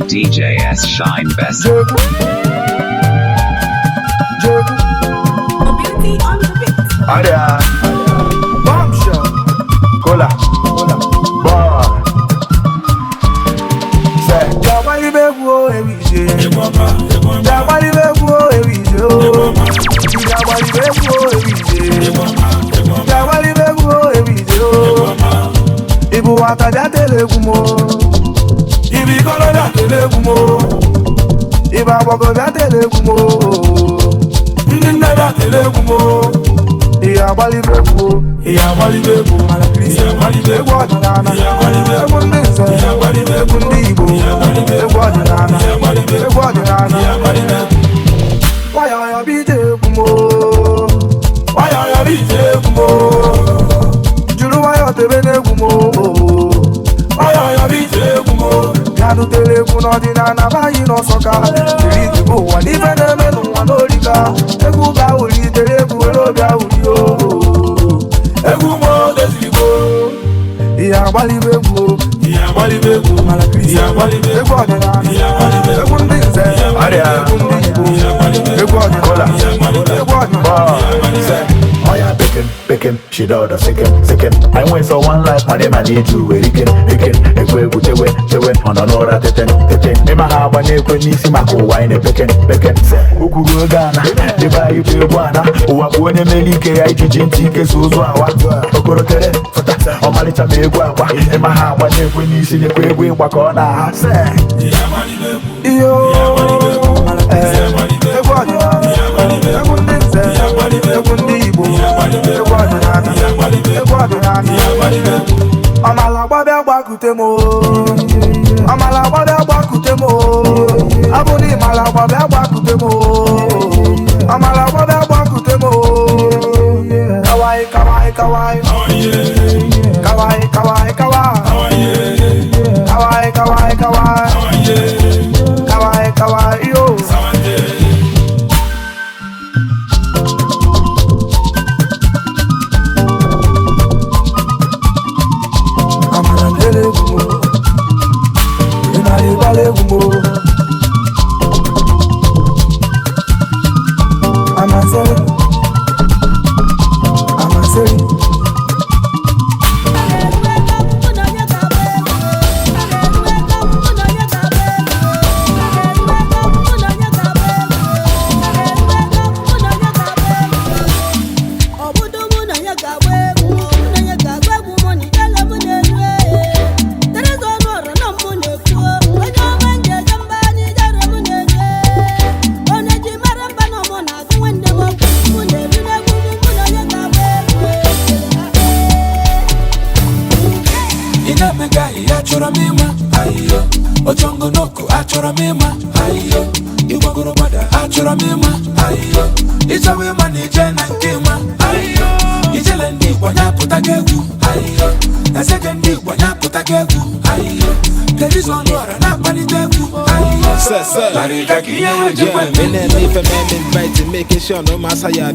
DJ S Shine Best. Mobility on the beat. Aria, bombshell, cola, boy. Say, Jawali bebu ewize. Jawali bebu ewize. Jawali bebu ewize. Jawali bebu ewize. Ibu wataja telegumo. Ibi koloda telegumo. Iba bogoda telegumo. Nda telegumo. Iya bali bebu, malakrisi, bebu adana, bebu ndinse, bebu ndibo, bebu adana. Waya ya bije kumo, waya ya bije kumo. Juru waya tebene kumo, waya ya bije kumo. Yadu telekuno dinana bayi no soka, diri tibo wani bene menu wanorika. Egu ba uri telegu olobia uri o. Egu mo desigo. Iya bali bebu, malakrisi, bebu adana, bebu ndinse, bebu ndibo, bebu adana, bebu adana. Oya picking, she do the second. I went for one life, and then I need to ricken. Ekwe chewe, on another teten. Nema haba nekwe nisi mako wine picking. Ukuru Ghana, deba ipe bwana. Uwakuone melike ya ijijintike suzwa. Okoro tere, fata, omalicha megwa. Nema haba nekwe nisi nekwe wakona. Iyo, bebu adana, bebu ndinse, bebu ndibo. Amala babe agbakutemo. Abuni mala babe agbakutemo. Amala babe agbakutemo. Kawaii. Kawaii. Kawaii, yo. Making sure no masaya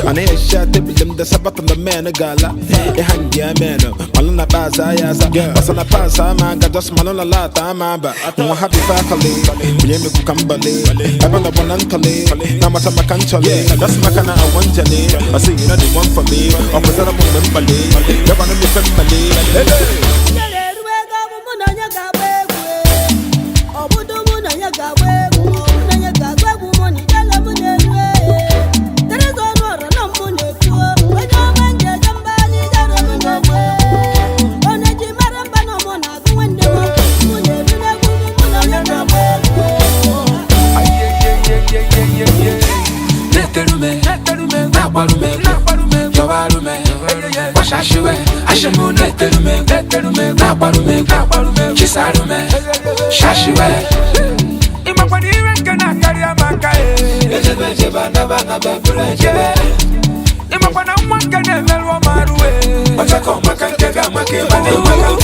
and I shot the bill the sabat on the man gala a hand ya man malona bazaya basana pasa manga just malona lata mamba no happy faculty yemi kukambale abana bonantale namata makanchale that's makana I want jale I say you know the one for me opposite of membale yabana mi family Chisarume, Shashiwe. Imakwani renkana karia makae. Ejebe bana babule. Imakwana mwankane melwa maruwe. Watako makantega make mane wago.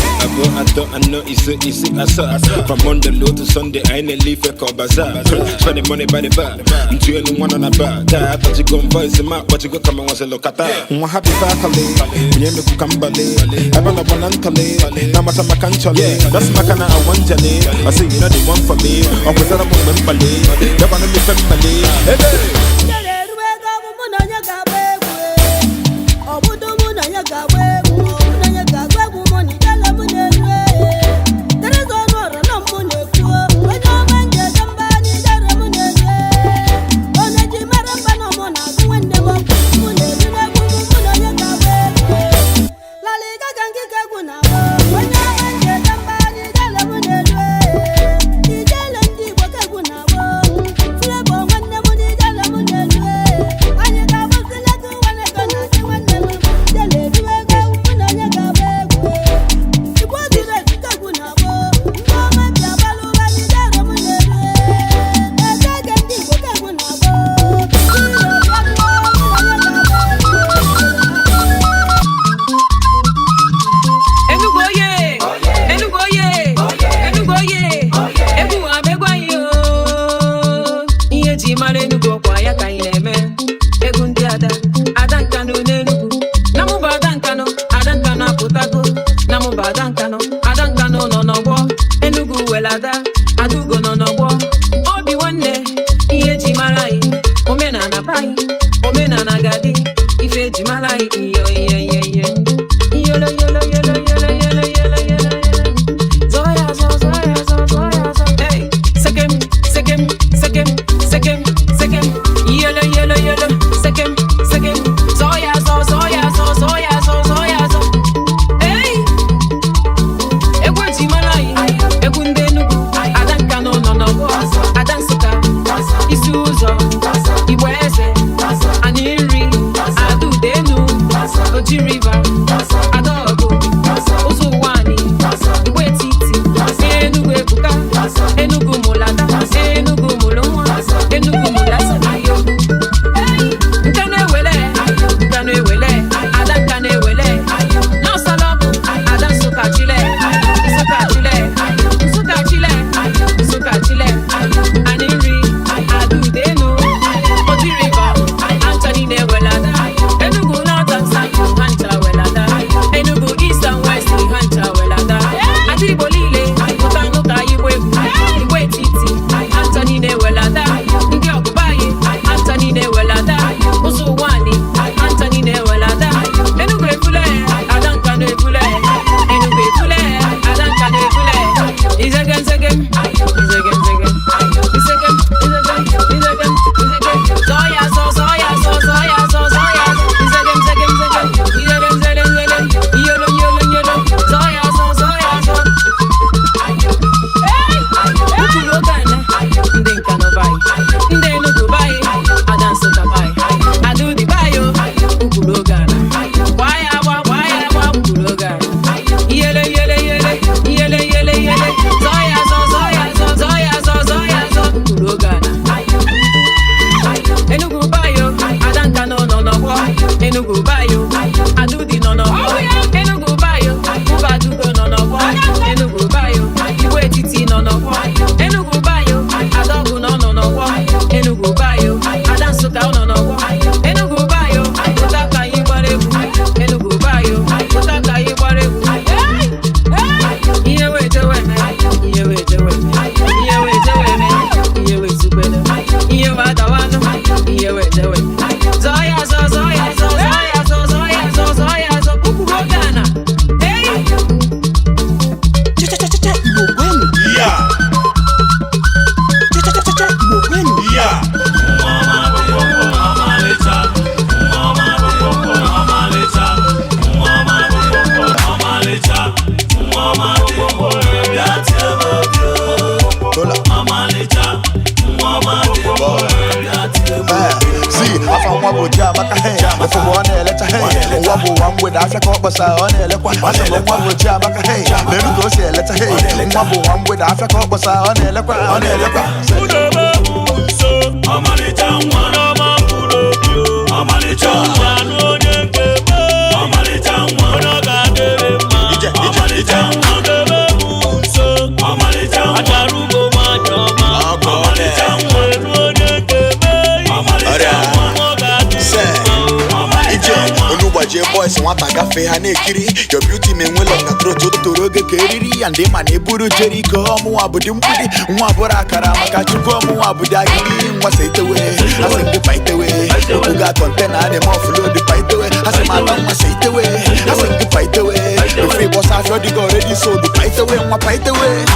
know, it's I saw. From Monday low to Sunday, I ain't leave a call bazaar. Spending money by the bar. I'm doing one on a bar. I thought you go and voice him out, but you go come and once a look at that. I'm happy faculty. You make come ballet. I'm on a one antale. Now much I'm a canchale. That's my kind of one jale. I say, you know, the one for me. Or was that a moment ballet? They want to be family. Hey, Ije the boys want a cafe and a kiri. Your beauty may well on a throat to roga keriri and them and a buru jerry come Wabudimudi, Wabura Karamaka to come Wabudagi, was it away, I said the fight away. Who got content and the more flow the fight away. I said my mama say it away, I said the fight away. The free boss I already got ready, so the fight away, my fight away.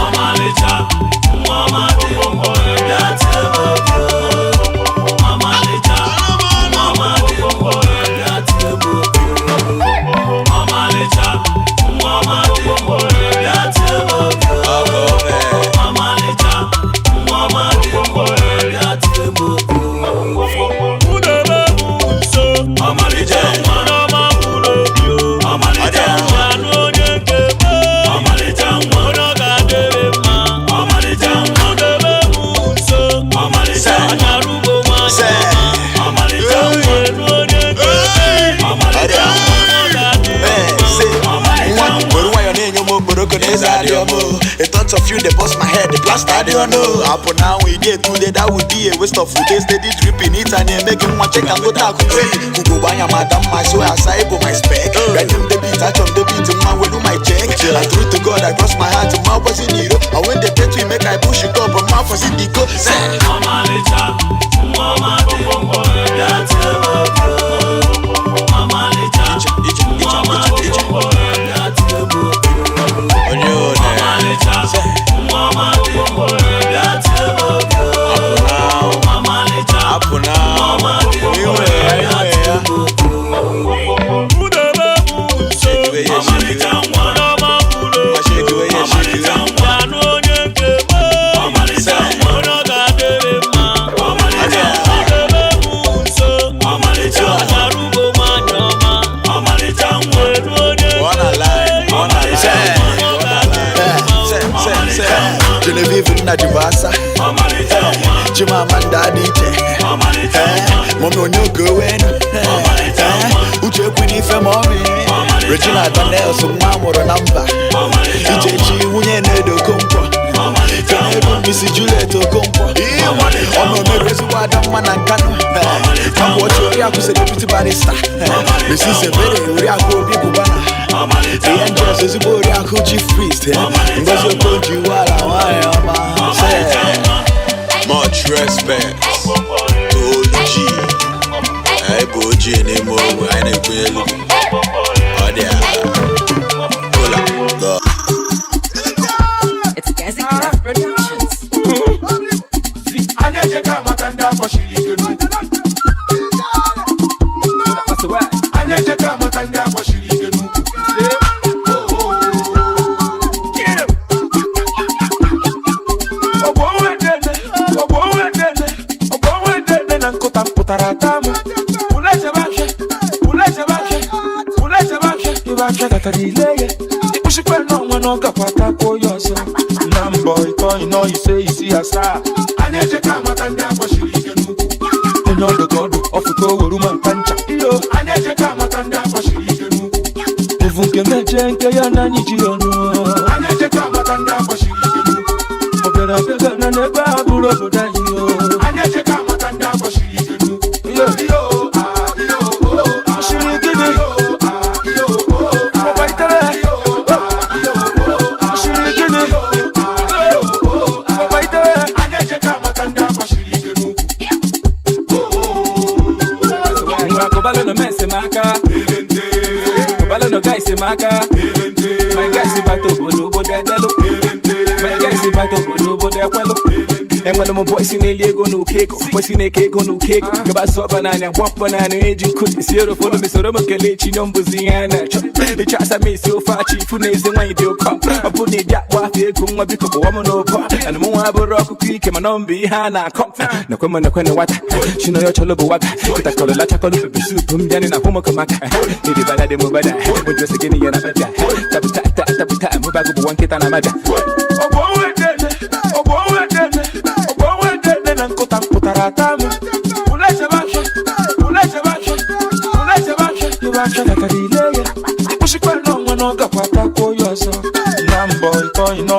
A thought of you, they bust my head, the blast I don't know. Up now we did today, that would be a waste of food. They steady dripping it and they making one check and go talk to trade. Kugo buy a madam, my soul, I say, my spec. Right on the beat, touch on the beat, man, will do my check. And through to God, I cross my heart, my was in Europe. And when they get to make I push it up, and my for city go. Say, Mama, Genevieve na Jibasa, Chimamanda DJ, Momo Nyoko Wenu, Uche Queen Femori, Regina Daniel, so Mamora number, Ijechi Unyenedo Compo, Kaneru Missy Juliet Compo, Omo Merezu Adaman and Kano, come watch your Yaku Celebrity Barista, this is a very Yaku Bibubana. The angels is a boy who chief priest. Because you told you what I say. Much respect to OG. I go G anymore. I never look. Oh, yeah. Go. It's Gazi Craft Productions. I never come and down for she. I never come and down for she. You say you see a star. I need to come out and down for she. You know the God of the woman pancha. I need to come out and down for she. If you can get Jankayana, I need to come out and down for she. I need to come out and down for she. Maka, my guys about to go my guys about to go and when my boys in a Lego no cake, boys in a cake on no cake, about so banana, walk banana, aging could be zero for me, so I'm going to let you know, Buziana. The chance I made so far, chief, who knows the way you come. I put it that waffle, come a bit of woman over, and more about rock creek, and my number behind I come. No, come on, no, what she know your cholo, what I call a lachaco, soup, and a home of Kamaka. Did it by the mobile, but just again, you're not that. Move back one kit and a matter.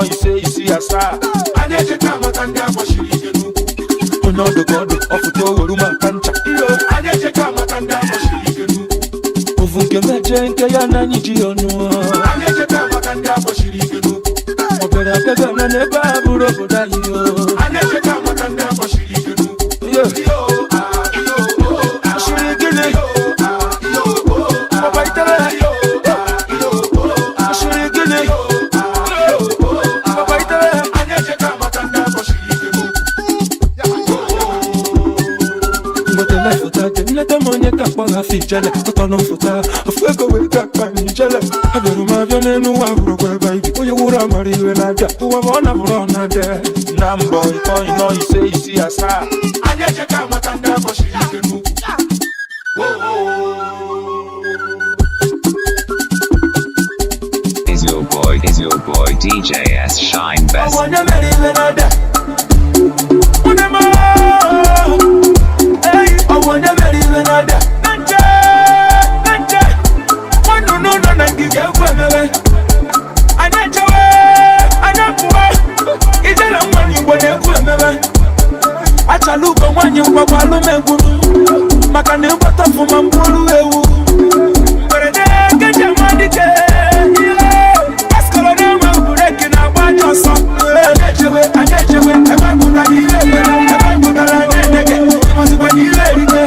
You say you see a star. I need to come out and down for she. You know the God of the woman pancha. I need to come out and down for she. Oche nke ya na anyị ji ọnụ. Anyị echeta maka ndị akpọchiri ike n'ukwu. Obere akebe na n'ebe a bụrụ obodo anyị yo. Anyị echeta maka ndị akpọchiri ike n'ukwu. Yo. Ashiri gịnị? Papa itere. Ashiri gịnị? Papa itere. Anyị echeta maka ndị akpọchiri ike n'ukwu. Mbotele foto ake nleta m onye ka kpọ ha fi jele. Tọtọnụ foto a ofu ego wee ka kpa m jele. Abịara m abịa n'elu ụwa bụrụkwa ebe ibi. Onye wụrụ amara iwe na-abịa. Ụwa ma ọ na-bụrụ ọ na-abịa. Na mbọ ịtọ ịnọ ise isi asaa. Anyị echeta maka ndị akpọchiri ike n'ukwu. Is your boy DJ S Shine Best. Onye mere iwe na-abịa. Onye ma onye mere iwe na-abịa. Nje nwannu nọ na ngige egwu emebe. Anyị echewe anyị apụwa. Ijele nwanyị Igbo na-egwu emebe. Achala ugo nwanyị ngwagwa alụmegwuru. Maka na ịgbata ọfụma mkpụrụ ewu. Mberede keji amadike. Askọrọ na-enwe bureki na-agba ajọ ọsọ. Anyị echewe ebe pụtara ihe ekpere. Ebe pụtara na-edege. Ịmazikwa n'ihe erike.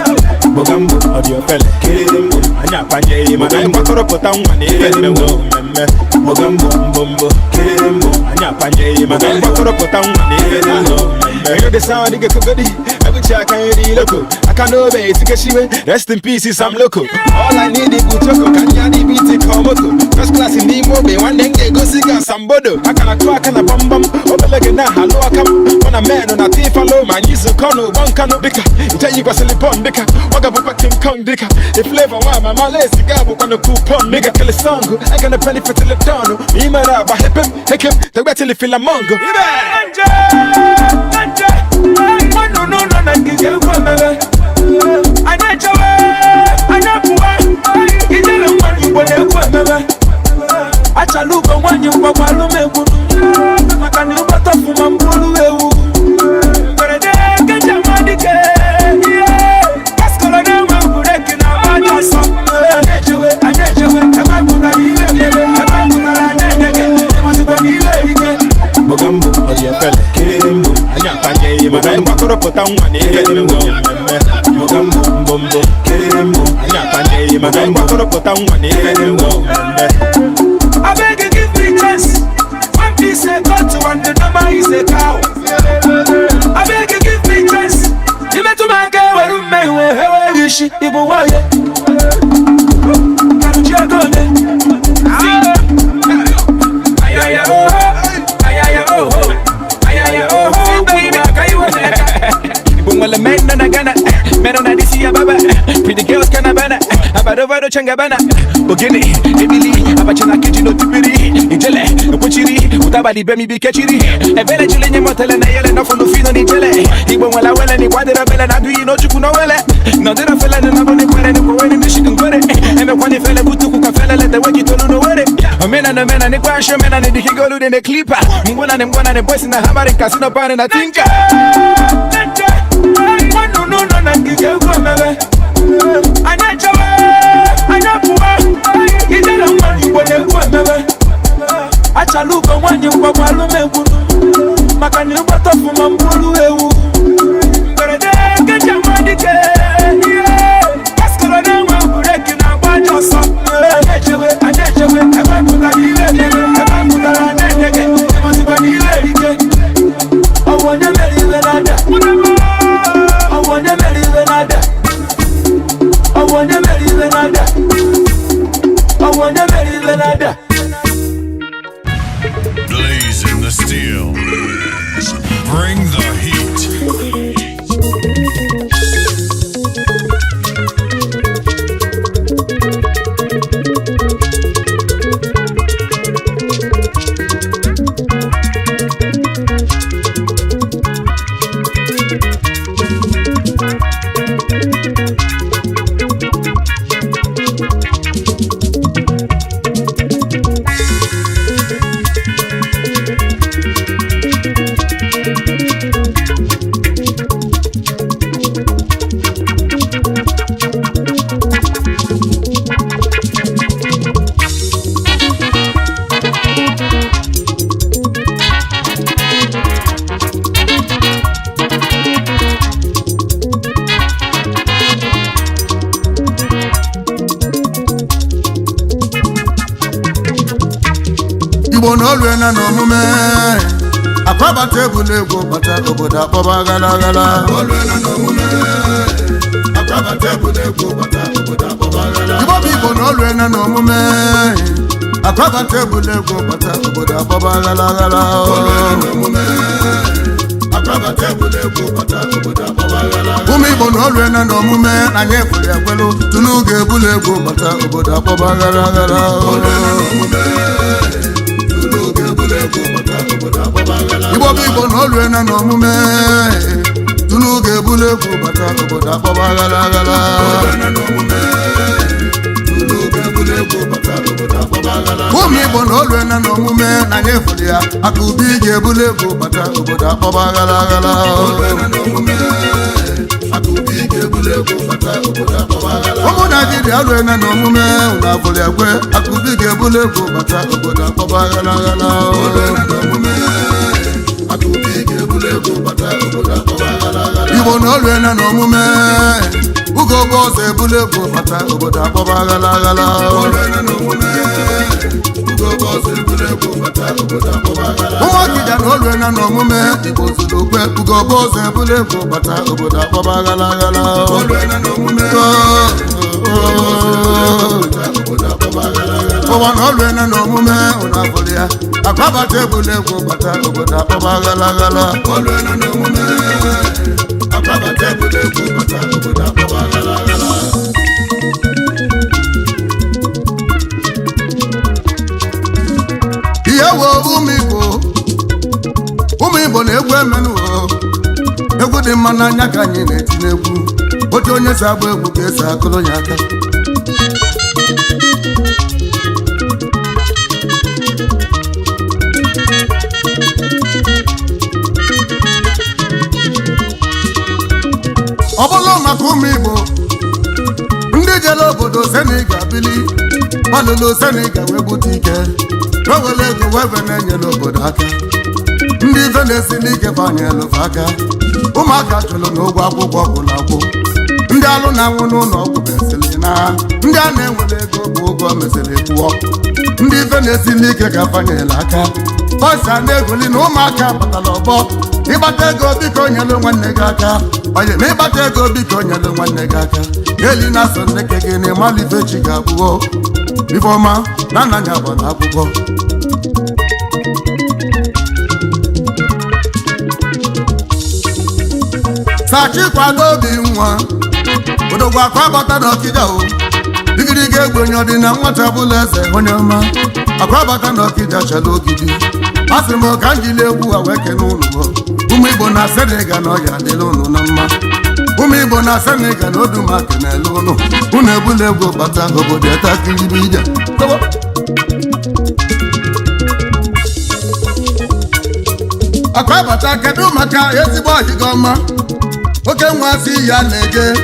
Bogambo, audio fele, kirimbo, anya panyeyi, mana imakoro pota nwa ni mmemme. Bogambo, mbombo, kirimbo, anya panyeyi, mana imakoro pota nwa ni mmemme. You know the sound you get to goody. Every check I can loco. I can't obey to get you. Rest in peace, I'm loco. All I need is good choco. Can you the beat Komoko? First class in the mobile. One day go see Sambodo. I can a clock and a bum bum. Over like na hello I come. On a man on a thief follow my knees so kono one cano dika. Tell you was silipon dika. Waga buka King Kong dika. The flavor why my Malaysia gabo on the coupon. Nigga kill a song. I got a penny for Tilitono. Me man up, I hip him. The wet till feel a mongo. No, na ngige egwu emebe. Anyị echewe anyị apụwa. Ijele nwanyị Igbo na-egwu emebe. Achala ugo nwanyị ngwagwa alụmegwuru. Maka na ịgbata ọfụma mkpụrụ ewu. Mberede keji amadike. Askọrọ na-enwe bureki na-agba ajọ ọsọ. Anyị echewe ebe pụtara ihe ekpere. Ebe pụtara na-edege. Ịmazikwa n'ihe erike. Bogambo, audio fele, kirimbo, anya panyeyi, mana imakoro pota nwa ni mmemme. Bogambo, mbombo, kirimbo, anya panyeyi, mana imakoro pota nwa ni mmemme. I beg you give me chance. One piece a cut, one the number is a cow. I beg you give me chance. You met to my girl where you may wear you she even why. Can you go there? Pretty girls can abana, abadovado changabana. Ogene, Emily, abachana kijino tipiri, Ijele, Puchiri, Utabadi Bemi Bikachiri, a village in Motel and Ayel and from the Fino Nijele. He won't allow any water and I do you know you know well. No, there are fella and I'm only when in Michigan got it. And the one fella who took a fella let the way you don't know what it. A man and a man and a crash man and the Higo in a clipper. One and one and a boys in the hammer and casino bar and I think. No, Achala ugo nwanyị ngwagwa alụmegwuru. Maka na ịgbata ọfụma mkpụrụ ewu. Mberede keji amadike. Askọrọ na-enwe bureki na-agba ajọ ọsọ. Anyị echewe ebe pụtara ihe ekpere. Ebe pụtara na-edege. Ịmazikwa n'ihe erike. Ọ bụ onye mere iwe na-abịa. Ọ bụ onye mere iwe na-abịa. Ọ bụ onye mere iwe na-abịa. Ọ bụ onye mere iwe na-abịa. Blazing the steel. Bring the heat. Igbo na olu na n'omume akwabata ebule egwu bata obodo akpọba gala gala Igbo na olu na n'omume akwabata ebule egwu bata obodo akpọba gala gala ụmụ Igbo na olu na n'omume anyị ekwere ekwelu tunu ga-ebule egwu bata obodo akpọba gala gala Igbo bụ Igbo na olu na n'omume tunu ga-ebule egwu bata obodo akpọba gala gala ụmụ Igbo na olu na n'omume na anyị ekwere ya aka ubi ga-ebule egwu bata obodo akpọba gala gala ụmụ Naijiria olu na n'omume na afọrọ ekwe aka ubi ga-ebule egwu bata obodo akpọba gala gala Igbo na olu na n'omume ugo bụ ọzọ ebule egwu bata obodo akpọba gala gala ụmụ Ọkịja na olu na n'omume Igbo zuru okwe ugo bụ ọzọ ebule egwu bata obodo akpọba gala gala ụwa na olu na n'omume ụna afọrọ ya akwabata ebule egwu bata obodo akpọba gala gala ihe wo ụmụ Igbo na-egwu emenụ egwu dị mma n'anya ka anyị na-eti n'egwu otu onye si agba egwu ka esi akụrụ ya aka ọ bụrụ maka ụmụ Igbo ndị jere obodo Senegal bili gbalụlụ Senegal wee gbute ike wewere ego webe na-enyere obodo aka ndị ife na-esi n'ike banyelụfe aka ụmụaka chụrụ n'ụgwọ akwụkwọ gwụrụ agwụ ndị alụ na-anwụ n'ụlọ ọgwụ mesịrị na ndị a na-enwere ego bụ ụgwọ mesịrị kwụọ ndị ife na-esi n'ike ka banyere aka bọsa na-egoli na ụmụaka batara ọgbọ ịgbata ego biko nyelu nwanne gị aka onye ma ịgbata ego biko nyelu nwanne gị aka eli na-asọ nneke gị na ịmalife chi ga-abụọ Ifeọma na nna ya gbara akwụkwọ sachikwado obi nwa odogwu akwa agbata n'Ọkịja o digiriga egwenye ọdị na nwata bụla eze onye ọma akwa agbata n'Ọkịja chala ogidi asị m ka m jiri egwu a wee kene ụlọ ụmụ Igbo na Senegal na ọya adịla ụnụ na mma ụmụ Igbo na Senegal na oduma kenele ụnụ unu ebula egwu bata obodo etakiribe ije akwa bata kedu maka ezigbo ọhịga ọma oke nwazi ya na-ege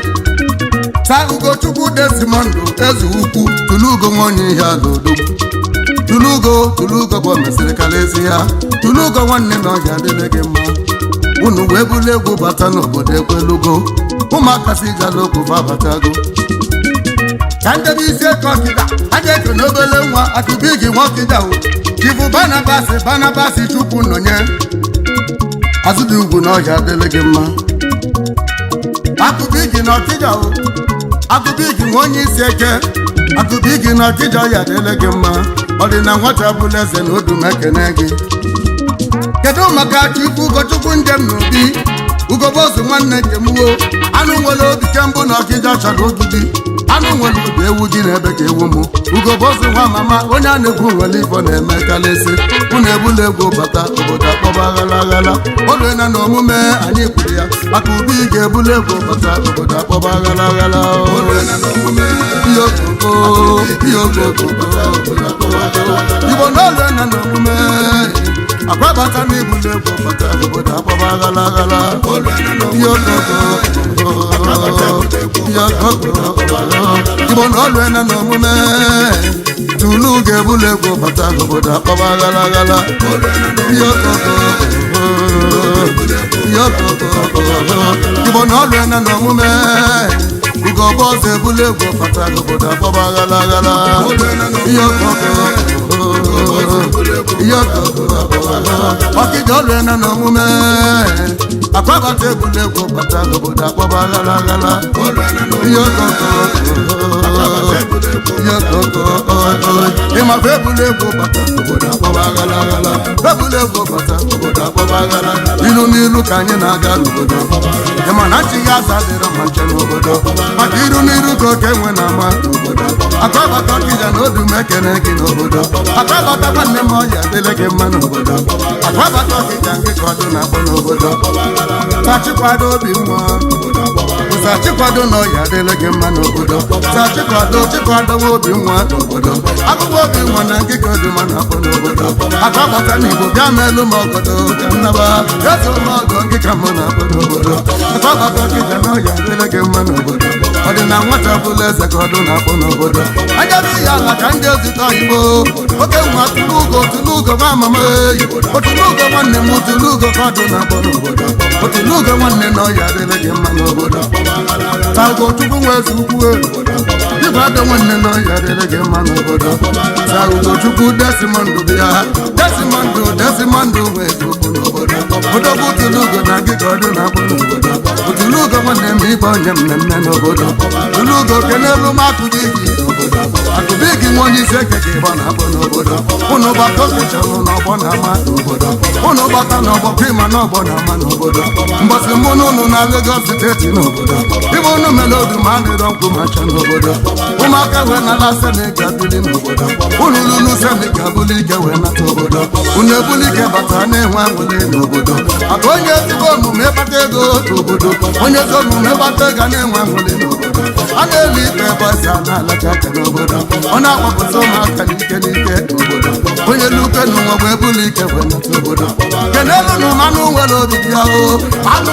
sa Ugochukwu Desmond eze ukwu tulugo nwanne ihe alodogwu tulugo bụ mesịrị kalezi ya tulugo nwanne na ọhịa adịle gị mma unu wee bulu egwu bata n'obodo ekwelugo ụmụaka si gala okwu fabatago ka ndebe isi eke Ọkịja aja eke n'obele nwa akụbigi nwa Ọkịja o Chifu Barnabas Chukwu nọnye azụdị ugwu na ọhịa adịle gị mma akụbigi na Ọkịja o akụbigi nwa onye isi eke akụbigi na Ọkịja ọhịa adịle gị mma ọ dị na nwata bụla eze na odum ekene gị kedu maka Chifu Ugochukwu njem n'obi ugobozu nwanne nkemuo anụ nwere obi kembụ na Ọkịja chọrọ ogidi anụ nwere obi ewu gị na ebe ka ewu mụ ugobozu nwa mama onye a na-egwu nwere ifo na-eme kalịsị unu ebula egwu bata obodo akpọba ghala ghala olu na n'omume anyị kwuru ya maka ubi ga-ebula egwu bata obodo akpọba ghala ghala Igbo na olu na n'omume akwabata n'ibule egwu bata obodo akpọba ghala ghala Igbo na olu na n'omume tulu ga-ebule egwu bata obodo akpọba ghala ghala Igbo na olu na n'omume ugo boss ebule go fata obodo akpọba gala ọkịja ọrụ na n'omume akwabata ebule go fata obodo akpọba gala ịmafe ebule go fata obodo akpọba gala ebule go fata obodo akpọba gala ilu n'ilu ka anyị na-aga n'obodo ịma na chi ya aza dịrọ ma nche n'obodo maka iru n'iru ka oke nwe na ama n'obodo akwabata ọkịja na odu m ekene gị n'obodo akwabata nwanne m ọya adịle gị mma n'obodo akwabata ọkịja nke ka ọdụ na-akpọ n'obodo sachikwado obi nwa sachikwado na ọya adịle gị mma n'obodo sachikwado chikwadowe obi nwa n'obodo akụkọ obi nwa na nke ka ọdụ ma na-akpọ n'obodo akwabata na igbo bịa meelu m ọgọdọ ka nnaba ezi ụmụ ọgọ nke ka mụ na-akpọ n'obodo akwabata ọkịja na ọya adịle gị mma n'obodo ọ dị na nwata bụla eze ka ọdụ na-akpọ n'obodo anyadị ya ala ka ndị ozite oyibo oke nwa tulugo nwa amama eyi otulugo nwanne m tulugo ka ọdụ na-akpọ n'obodo otulugo nwanne na ọya adịle gị mma n'obodo tago chukwu nwe ezi ukwu igwe adị nwanne na ọya adịle gị mma n'obodo tago chukwu desimondụ bịa desimondụ nwe ezi ukwu n'obodo odogwu tulugo na gị ka ọdụ na-akpọ n'obodo otulugo nwanne m ibe onye mmemme n'obodo tulugo kenelu m akụdị gị n'obodo akụdị gị nwa onye isi eke ka ịgba na-akpọ n'obodo ụnụ gbata okechalụ n'ọgbọ na-ama n'obodo ụnụ gbata n'ọgbọ prima n'ọgbọ na-ama n'obodo mbọsị mụ na ụnụ na Lagos steeti n'obodo ibe ụnụ mere odu ma adịrọ nkwụ macha n'obodo ụmụaka wee nala Senegal bili n'obodo ụnụ lulu Senegal buli ike wee nata obodo ụnụ ebuli ike bata na-enwe aṅụli n'obodo maka onye ezigbo omume ịkpata ego n'obodo onye ezi omume ịkpata ego na-enwe aṅụli n'obodo a na-elu ikpe ebe ọsị a na-alacha aka n'obodo ọ na-agbapụta ụmụaka n'ike n'obodo onye luke n'ụwa wee bulu ike wee nata obodo kenelu na anụ nwere obibi ya anụ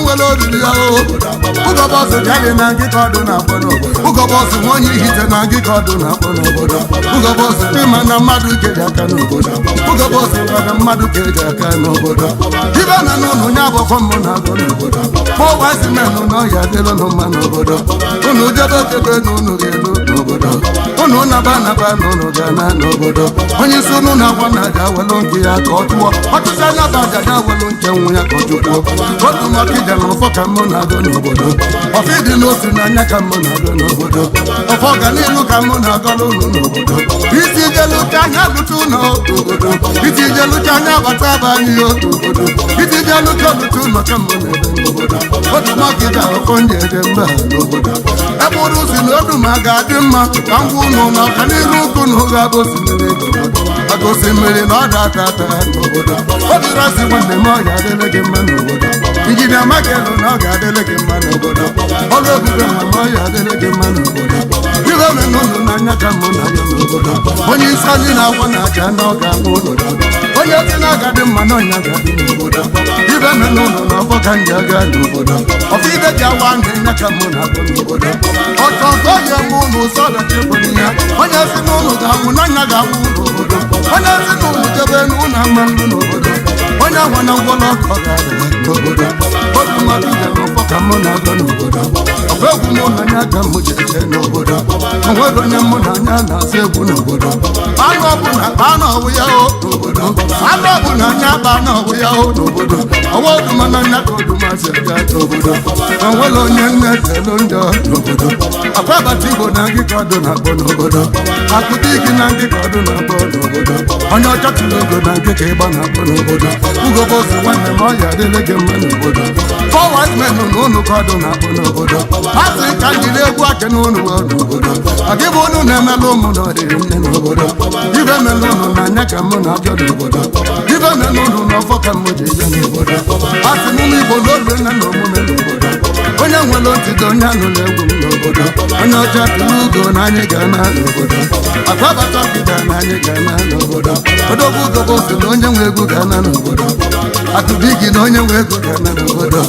nwere obibi ya ụgọbọsị bịalị na nkịka ọdụ na-akpọ n'obodo ụgọbọsị nwa onye ihite na nkịka ọdụ na-akpọ n'obodo ụgọbọsị ịma na mmadụ keji aka n'obodo ụgọbọsị gwara mmadụ keji aka n'obodo ibe na n'ụlọ onye agbọkọ mmụ na-agụ n'obodo kpọwazimenụ na ọya dịlụ nụ mma n'obodo unu jebe okebe na unu ga-elu n'obodo unu naba na unu ga-ana n'obodo onye isi unu na-agwa na aja awelu nke ya ka ọ tụọ ọtụtụ anya bụ aja awelu nke nwa ya ka ọ jụkwuo otu maka ije na ụfọ ka mmụ na-agụ n'obodo ọfọ ịdị n'otu n'anya ka mmụ na-agụ n'obodo ọfọ ọganilu ka mmụ na-agọlụ ụlọ n'obodo iti jelucha anya lụta ụlọ obodo iti jelucha anya bata aba anyị obodo iti jelucha olụta ụlọ ka mmụ na-ebe n'obodo otu maka ije ọfọ ndị eje mba n'obodo ebụrụ si na odu ma ga-adị mma ka ngwa ụlọ na ọganilu ukwu na ụga bụ osimiri maka osimiri na ọ da-ata n'obodo obirasi nwanne m ọ ga-adịle gị mma n'obodo injinia makelu na ọ ga-adịle gị mma n'obodo ọrụ ebube ma ọ ga-adịle gị mma n'obodo ibe me n'ụlọ n'anya ka mụ na ya n'obodo onye isi anyị na-agwa na aja na ọ ga-anwụ ụlọ onye si na agadị mma na ọnya ga-adị n'obodo ibe me n'ụlọ na ọfọ ka nji aga n'obodo ọfọ ibe ji awa ndị nya ka mụ na-agụ n'obodo ọtọ ọzọ ya mụ ụlọ ụsọ ọdachi ebonyi ya onye si n'ụlọ ga-anwụ na nya ga-anwụ n'obodo onye si n'ụlọ jebe n'ụlọ ama nnu n'obodo onye ahụ na ngwọrọ ọkọ ga-adị n'obodo otu mmadụ ije n'ụfọ ka mụ na-aga n'obodo ọfọ egwu mụ na anya ka mụ ji eje n'obodo onwere onye mụ na anya na-asụ egwu n'obodo anụ ọbụla kpaa n'ọwụ ya n'obodo anụ ọbụla anya kpaa n'ọwụ ya n'obodo ọwa oduma na anya ka odumasị aga n'obodo onwere onye nne zelu njọ n'obodo akwabata igbo na ngịka ọdụ na-akpọ n'obodo akụta igi na ngịka ọdụ na-akpọ n'obodo onye ọcha tụrụ ogo na ngịka ịgba na-akpọ n'obodo ugobosi nwanne m ọya adịle gị mma n'obodo fọwad menụ na ụnụ ka ọdụ na-akpọ n'obodo a sị ka njiri egwu ake na ụnụ n'obodo ọgịbụ ụnụ na-emelụ ụmụ na ọdịrị nne n'obodo ibe melụ ụnụ na anya ka mụ na-abịa n'obodo ibe melụ ụnụ na ọfọ ka mụ ji eje n'obodo a sị n'ụmụ igbo n'olu nne na omume n'obodo onye nwere otito onye anụ na-egwu m n'obodo onye ọcha tụrụ ugo na anyị ga-ana n'obodo akwabata ọkịda na anyị ga-ana n'obodo odogwu ugobosi na onye nwe egwu ga-ana n'obodo akụbigi na onye nwe ego ga-ana n'obodo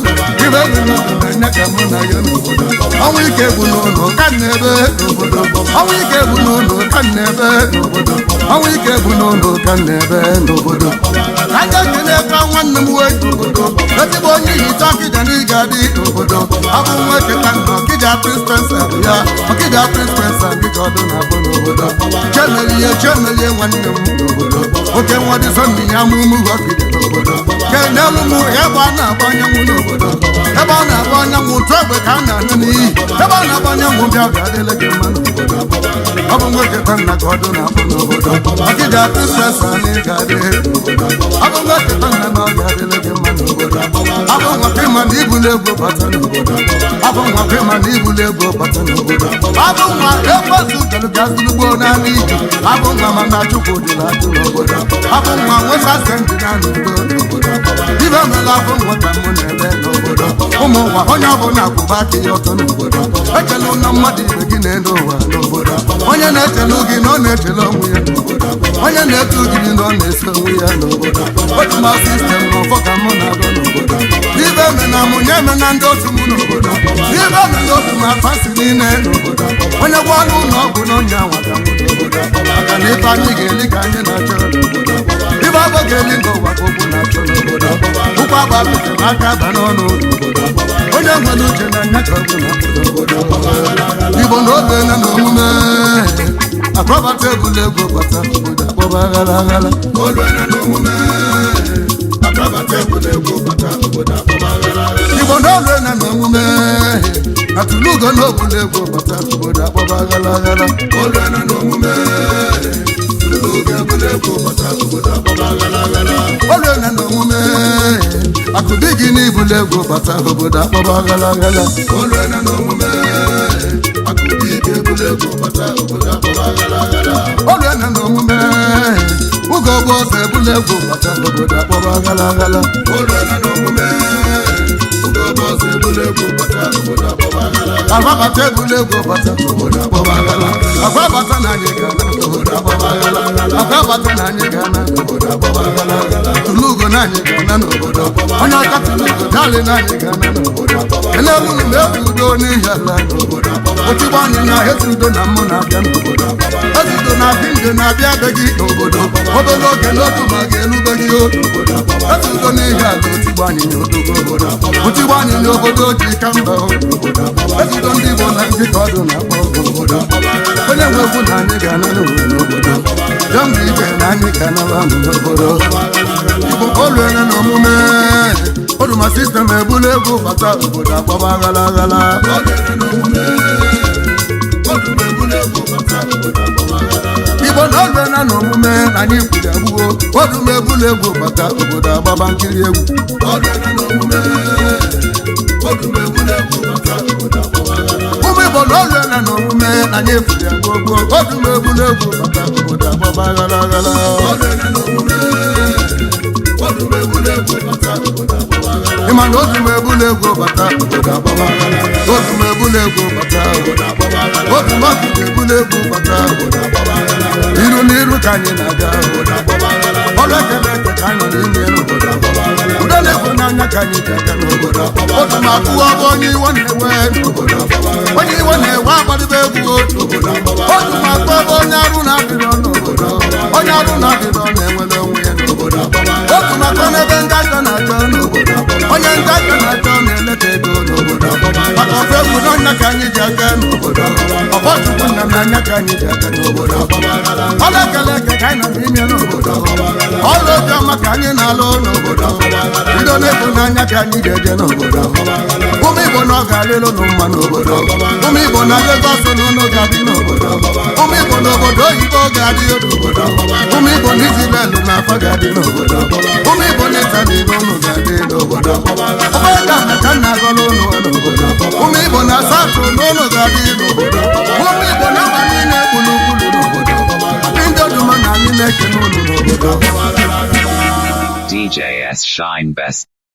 ibe bụ n'ụlọ na anya ka mụ na ya n'obodo ọnwụ ike bụ n'ụlọ ka na-ebe n'obodo ọnwụ ike bụ n'ụlọ ka na-ebe n'obodo ọnwụ ike bụ n'ụlọ ka na-ebe n'obodo aja gị na-ekwe nwanne m wee n'obodo ezigbo onye ihicha ọkịja na ị ga-adị n'obodo abụ nwa eketa na ọkịja Ọkịja Prince Spencer bụ ya Ọkịja Prince Spencer dịka ọdụ na-abụ n'obodo chemelie nwanne m n'obodo oke nwa dị sọnni ya mụmụ Ọkịja n'obodo kenelu m ebe a na-agba anyanwụ n'obodo ebe a na-agba anyanwụ ntụ egbe ka a na-anụ n'iyi ebe a na-agba anyanwụ bịa ga-adịle gị mma n'obodo ọ bụ nwoke ta nna ka ọdụ na-abụ n'obodo Ọkịja Prince Spencer na ị ga-adị ọ bụ nwoke ta nna na ọ ga-adịle gị mma n'obodo ọ bụ nwoke ma na ibulu ego bata n'obodo ọ bụ nwoke ma na ibulu ego bata n'obodo ọ bụ nwa ekwesu jelu gazulugbo n'ala iji ọ bụ nwa ma na Chukwu dịla atụ n'obodo ọ bụ nwa nweta sendị na n'udo n'obodo ibe mela afọ nweta mụ na-ebe n'obodo ụmụ nwa onye ọbụla kwụba aka ya ọtọ n'obodo echelu na mmadụ ibe gị na-elu ụwa n'obodo onye na-echelu gị na ọ na-echelu onwe ya n'obodo onye na-etu gị na ọ na-esi onwe ya n'obodo otu ma sistem na ọfọ ka mụ na-agọ n'obodo ibe mena mụ nye emena ndị otu mụ n'obodo ibe mena otu ma fasi niile n'obodo onye gwa ọnụ ụlọ ọgwụ na onye anwata mụ n'obodo maka na ife anyị ga-eli ka anyị na-achọ n'obodo ibe abụ ga-eli n'ụwa ka okwu na-achọ n'obodo ụkwụ agbalụte m aka aba n'ọnụ n'obodo onye nwere uche na nya ka ọ bụ n'obodo Igbo na obe na n'omume akpọbata ebule ego bata obodo akpọba aghara aghara Igbo na obe na n'omume atụlugo na obule ego bata obodo akpọba aghara aghara olu na n'omume akụbi gị n'ibule ego bata obodo akpọba aghara aghara olu na n'omume ugo bụ ọsọ ebule ego bata obodo akpọba aghara aghara agbabata ebule ego bata obodo akpọba aghara agbabata na anyị ga-ana obodo akpọba aghara agbabata na anyị ga-ana obodo akpọba aghara tụlugo na anyị ga-ana n'obodo onye ọka tụlugo dali na anyị ga-ana n'obodo enelu m ezi udo n'ihi ala n'obodo otigbo anyị na ezi udo na mmụ na-abịa n'obodo ezi udo na-abịa nje na-abịa be gị n'obodo obere oge n'otu ma ga-elube gị n'obodo ezi udo n'ihi ala otigbo anyị na odogo obodo otigbo anyị na obodo ji ka mba obodo ezi udo ndị Igbo na ndị ka ọdụ na-akpọ obodo onye nwe egwu na anyị ga-ana n'obodo jọmba ije na anyị ga-anaba n'obodo Igbo oluere n'omume oduma sistem ebulu ego bata obodo akpọba aghara aghara Igbo na oluere n'omume na anyị kwuru egbuo oduma ebulu ego bata obodo agbaba nkiri egwu ụmụ Igbo na oluere n'omume na anyị kwuru egbuo oduma ebulu ego bata obodo agbaba aghara aghara ịma na otu m ebule ego bata obodo agbaba otu m ebule ego bata otu m ọkụkọ ebule ego bata iru n'iru ka anyị na-aga ọrụ ekele eke ka anyị nọ n'ime n'obodo udo na-ekwe n'anya ka anyị ji aga n'obodo otu m akụwa bụ onye iwe na-ewe n'obodo onye iwe na-ewe agbadebe egwu otu m akụwa bụ onye arụ na-adịrọ n'obodo onye arụ na-adịrọ na-enwere onwe ya n'obodo otu maka n'ebe ndị aka na-achọ n'obodo onye ndị aka na-achọ na-eleta ego n'obodo maka ofe egwu n'ọnya ka anyị ji aga n'obodo ọbọchukwu nna m n'anya ka anyị ji aga n'obodo ọrụ ekele eke ka anyị nọ n'ime n'obodo ọrụ obiọma ka anyị na-alụ n'obodo bido n'ego n'anya ka anyị ga-eje n'obodo ụmụ Igbo na ọ ga-alịlụ nụ mma n'obodo ụmụ Igbo na Lagos n'ụlọ ga-adị n'obodo ụmụ Igbo n'obodo oyibo ga-adị n'obodo ụmụ Igbo na Izrel na afa ga-adị n'obodo ụmụ Igbo na Itali n'ụlọ ga-adị n'obodo ọbụga ka nna agọ n'ụlọ n'obodo ụmụ Igbo na Asatọ n'ụlọ ga-adị n'obodo ụmụ Igbo na aba niile gburugburu n'obodo ndị oduma na anyị na-eke n'ụlọ n'obodo DJS Shine Best.